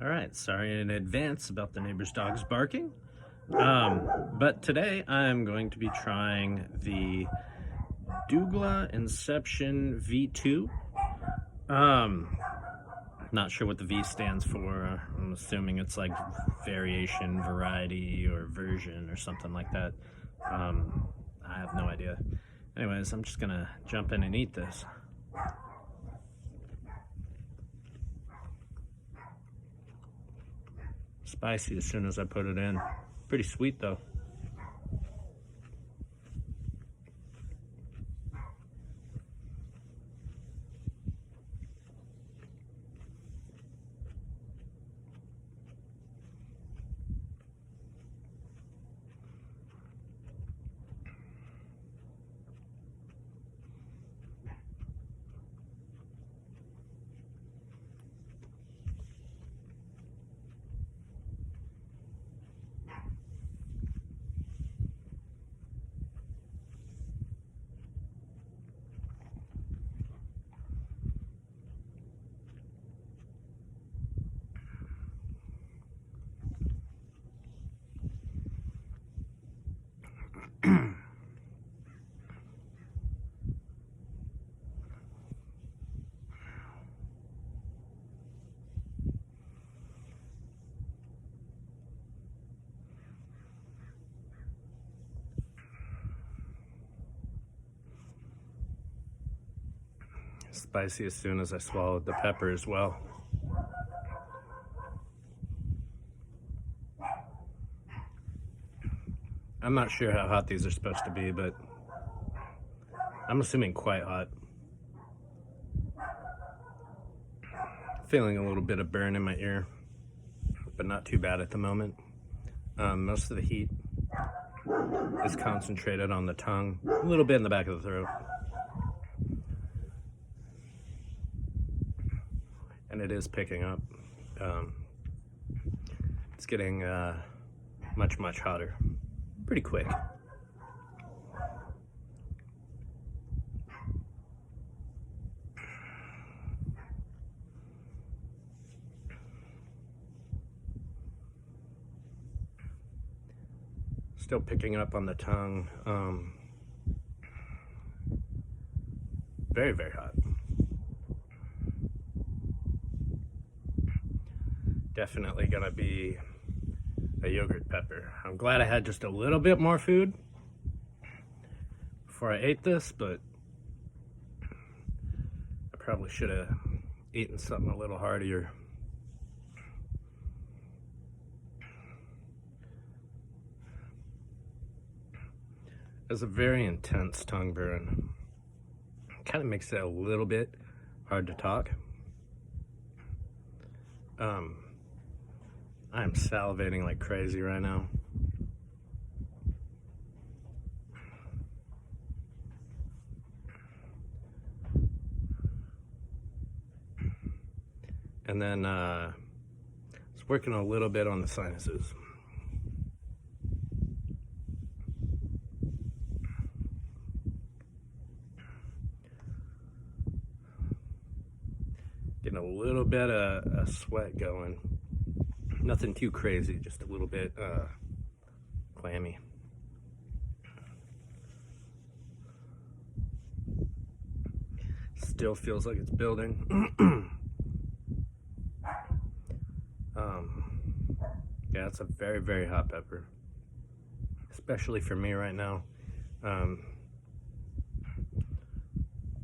All right, sorry in advance about the neighbor's dogs barking. But today I'm going to be trying the Douglah Inception V2. Not sure what the V stands for. I'm assuming it's like variation, variety, or version or something like that. I have no idea. Anyways, I'm just gonna jump in and eat this. Spicy as soon as I put it in. Pretty sweet though. Spicy as soon as I swallowed the pepper as well. I'm not sure how hot these are supposed to be, but I'm assuming quite hot. Feeling a little bit of burn in my ear, but not too bad at the moment. Most of the heat is concentrated on the tongue, a little bit in the back of the throat. And it is picking up. It's getting much hotter pretty quick. Still picking up on the tongue. Very hot. Definitely gonna be a yogurt pepper. I'm glad I had just a little bit more food before I ate this, but I probably should have eaten something a little heartier. It's a very intense tongue burn. Kind of makes it a little bit hard to talk. I am salivating like crazy right now. And then it's working a little bit on the sinuses. Getting a little bit of sweat going. Nothing too crazy, just a little bit clammy. Still feels like it's building. Yeah, it's a very hot pepper, especially for me right now.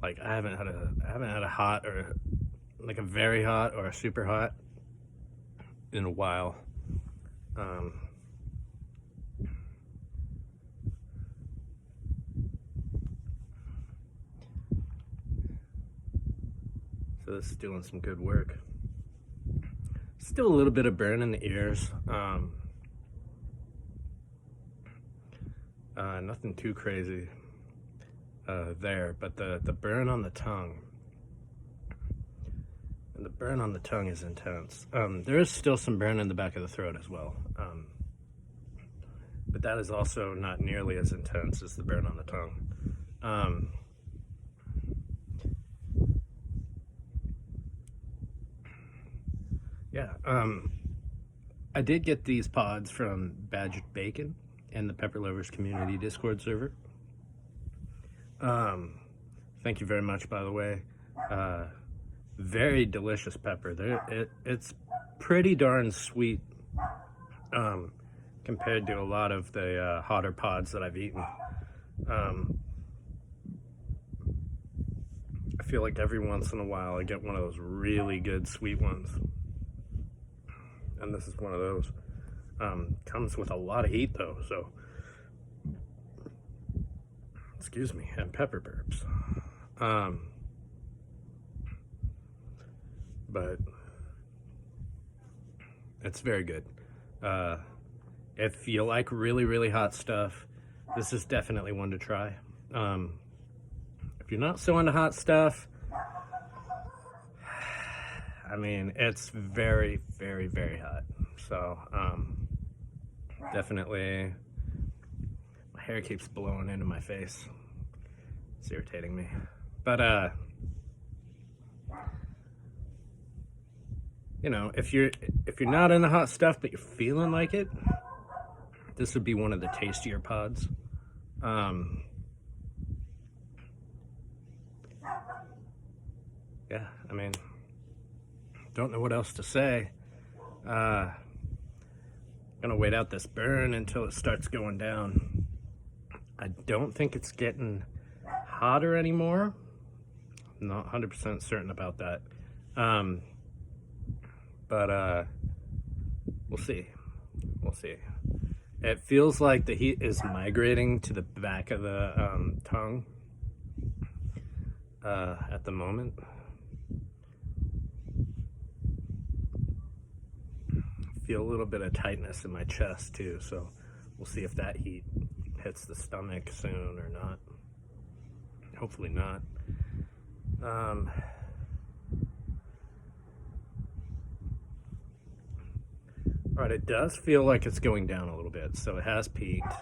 Like I haven't had a hot or like a very hot or a super hot in a while. So this is doing some good work. Still a little bit of burn in the ears. Nothing too crazy there, but the burn on the tongue. And the burn on the tongue is intense. There is still some burn in the back of the throat as well. But that is also not nearly as intense as the burn on the tongue. Yeah, I did get these pods from Badgered Bacon and the Pepper Lovers Community Discord server. Thank you very much, by the way. Very delicious pepper. It's pretty darn sweet compared to a lot of the hotter pods that I've eaten. I feel like every once in a while I get one of those really good sweet ones. And this is one of those. Comes with a lot of heat though, so excuse me, and pepper burps. But it's very good. If you like really hot stuff, this is definitely one to try. If you're not so into hot stuff, I mean, it's very hot. So, definitely, my hair keeps blowing into my face. It's irritating me. But, you know, if you're not into hot stuff, but you're feeling like it, this would be one of the tastier pods. Yeah, I mean, don't know what else to say. Gonna wait out this burn until it starts going down. I don't think it's getting hotter anymore. I'm not 100% certain about that. But we'll see. We'll see. It feels like the heat is migrating to the back of the tongue at the moment. Feel a little bit of tightness in my chest too, so we'll see if that heat hits the stomach soon or not. Hopefully not. All right, it does feel like it's going down a little bit, so it has peaked.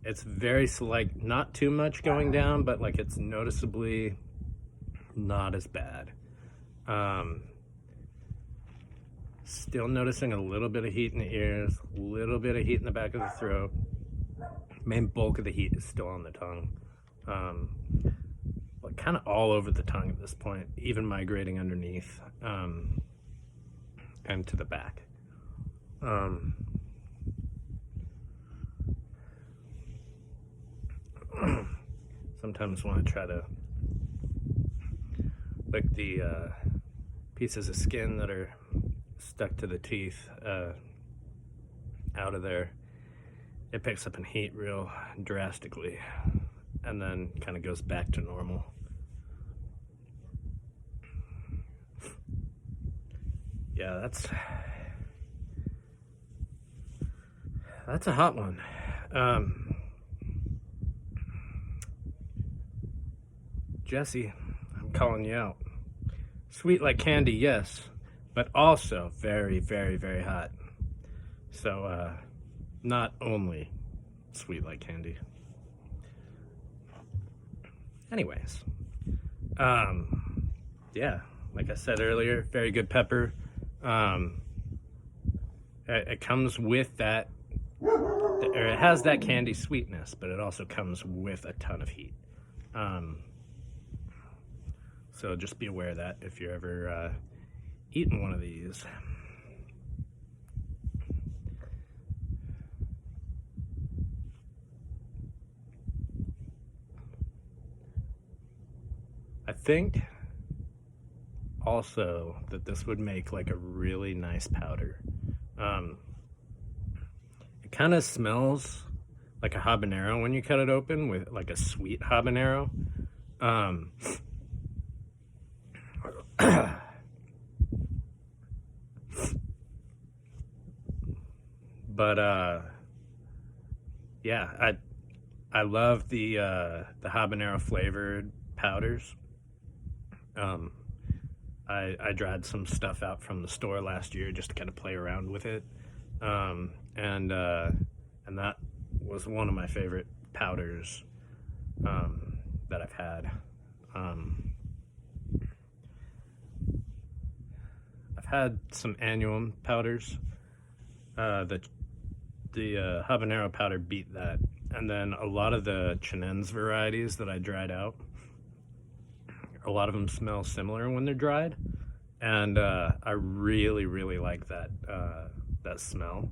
It's very like not too much going down, but like it's noticeably not as bad. Still noticing a little bit of heat in the ears, a little bit of heat in the back of the throat. Main bulk of the heat is still on the tongue. Like kind of all over the tongue at this point, even migrating underneath and to the back. Sometimes want to try to lick the pieces of skin that are stuck to the teeth out of there. It picks up in heat real drastically and then kind of goes back to normal. Yeah, that's a hot one. Jesse, I'm calling you out. Sweet like candy, yes, but also very hot. So, not only sweet like candy. Anyways, yeah, like I said earlier, very good pepper. It comes with that, or it has that candy sweetness, but it also comes with a ton of heat. So just be aware of that if you're ever eating one of these. I think also that this would make like a really nice powder. It kind of smells like a habanero when you cut it open, with like a sweet habanero. But yeah, I love the habanero flavored powders. I dried some stuff out from the store last year just to kind of play around with it, and that was one of my favorite powders that I've had. I I've had some annuum powders. The habanero powder beat that. And then a lot of the Chinense varieties that I dried out, a lot of them smell similar when they're dried. And I really, really like that, that smell.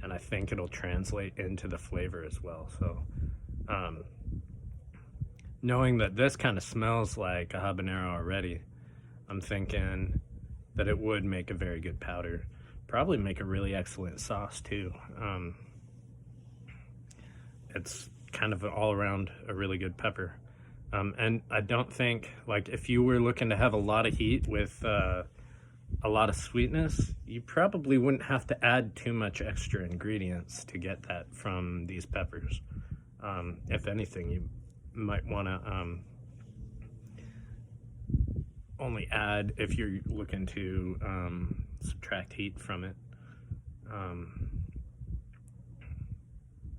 And I think it'll translate into the flavor as well. So knowing that this kind of smells like a habanero already, I'm thinking that it would make a very good powder. Probably make a really excellent sauce too. It's kind of all around a really good pepper. And I don't think, like, if you were looking to have a lot of heat with a lot of sweetness, you probably wouldn't have to add too much extra ingredients to get that from these peppers. If anything, you might want to only add if you're looking to subtract heat from it.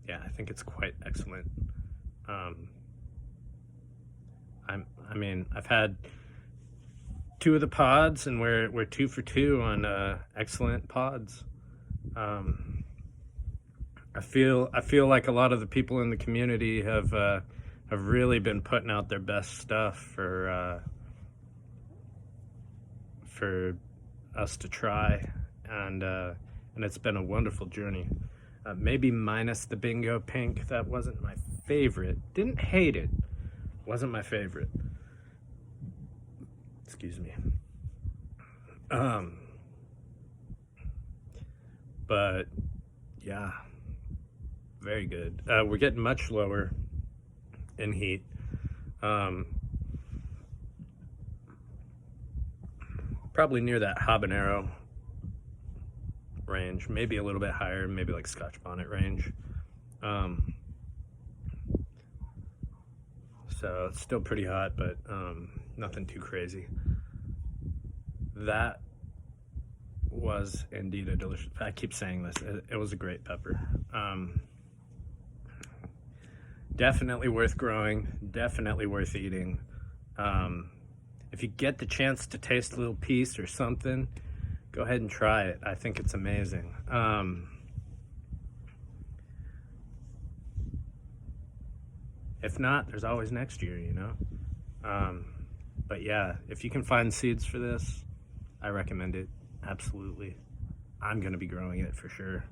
Yeah, I think it's quite excellent. I mean, I've had 2 of the pods, and we're 2 for 2 on excellent pods. I feel like a lot of the people in the community have really been putting out their best stuff for us to try, and it's been a wonderful journey. Maybe minus the bingo pink. That wasn't my favorite. Didn't hate it. Wasn't my favorite. Excuse me. But yeah, very good. We're getting much lower in heat. Probably near that habanero range, maybe a little bit higher, maybe like Scotch bonnet range. So it's still pretty hot, but nothing too crazy. That was indeed a delicious, I keep saying this, it was a great pepper. Definitely worth growing, definitely worth eating. If you get the chance to taste a little piece or something, go ahead and try it. I think it's amazing. If not, there's always next year, you know? But yeah, if you can find seeds for this, I recommend it, absolutely. I'm gonna be growing it for sure.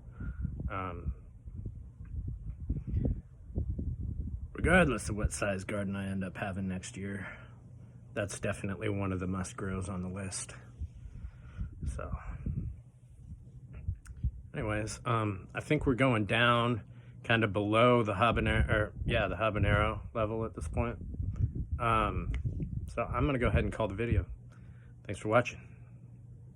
Regardless of what size garden I end up having next year, that's definitely one of the must grows on the list. So anyways, I think we're going down kind of below the habanero level at this point. So I'm gonna go ahead and call the video. Thanks for watching.